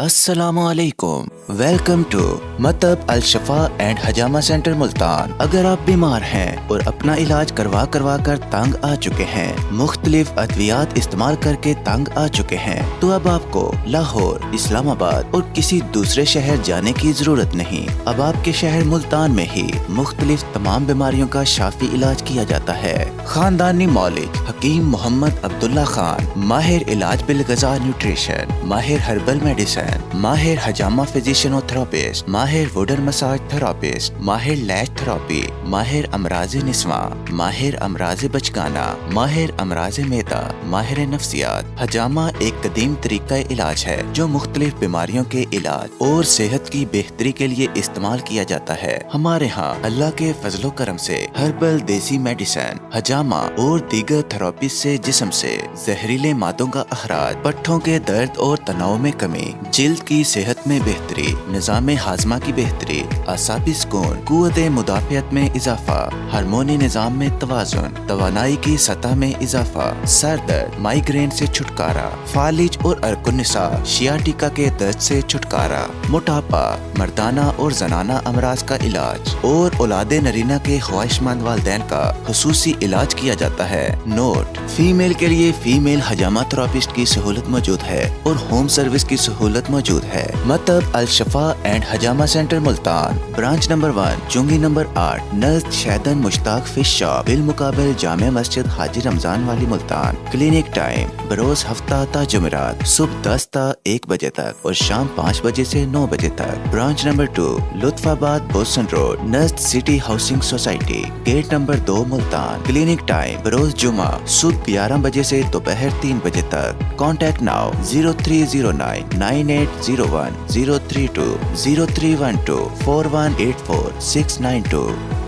السلام علیکم، welcome to مطب الشفا اینڈ حجامہ سینٹر ملتان۔ اگر آپ بیمار ہیں اور اپنا علاج کروا کر تنگ آ چکے ہیں، مختلف ادویات استعمال کر کے تنگ آ چکے ہیں، تو اب آپ کو لاہور، اسلام آباد اور کسی دوسرے شہر جانے کی ضرورت نہیں۔ اب آپ کے شہر ملتان میں ہی مختلف تمام بیماریوں کا شافی علاج کیا جاتا ہے۔ خاندانی معالج حکیم محمد عبداللہ خان، ماہر علاج بالغذا نیوٹریشن، ماہر ہربل میڈیسن، ماہر حجامہ فزیشن و تھراپسٹ، ماہر ووڈر مساج تھراپسٹ، ماہر لیش تھراپی، ماہر امراض نسواں، ماہر امراض بچگانہ، ماہر امراض معدہ، ماہر نفسیات۔ حجامہ ایک قدیم طریقہ علاج ہے جو مختلف بیماریوں کے علاج اور صحت کی بہتری کے لیے استعمال کیا جاتا ہے۔ ہمارے ہاں اللہ کے فضل و کرم سے ہربل دیسی میڈیسن، حجامہ اور دیگر تھراپی سے جسم سے زہریلے مادوں کا اخراج، پٹھوں کے درد اور تناؤ میں کمی، جلد کی صحت میں بہتری، نظام ہاضمہ کی بہتری، اعصابی سکون، قوت مدافعت میں اضافہ، ہارمونی نظام میں توازن، توانائی کی سطح میں اضافہ، سر درد، مائیگرین سے چھٹکارا، فالج اور ارک النساء، شیاٹیکا کے درد سے چھٹکارا، موٹاپا، مردانہ اور زنانہ امراض کا علاج اور اولاد نرینہ کے خواہشمند والدین کا خصوصی علاج کیا جاتا ہے۔ نوٹ: فیمیل کے لیے فیمیل حجامہ تھراپسٹ کی سہولت موجود ہے اور ہوم سروس کی سہولت موجود ہے۔ Matab Alshifa and Hijama centre Multan, branch number 1، Chungi number 8، نزد شیدن مشتاق فش شاپ، بالمقابل جامع مسجد حاجی رمضان والی ملتان۔ کلینک ٹائم بروز ہفتہ تا جمعرات صبح 10 تا 1 بجے تک اور شام 5 بجے سے 9 بجے تک۔ Branch number 2، Lutfabad Bosan road, نزد city housing society, gate number 2 Multan. Clinic time بروز جمعہ صبح 11 بجے سے دوپہر 3 بجے تک۔ Contact now 0309 9801 032 0312 4184 692۔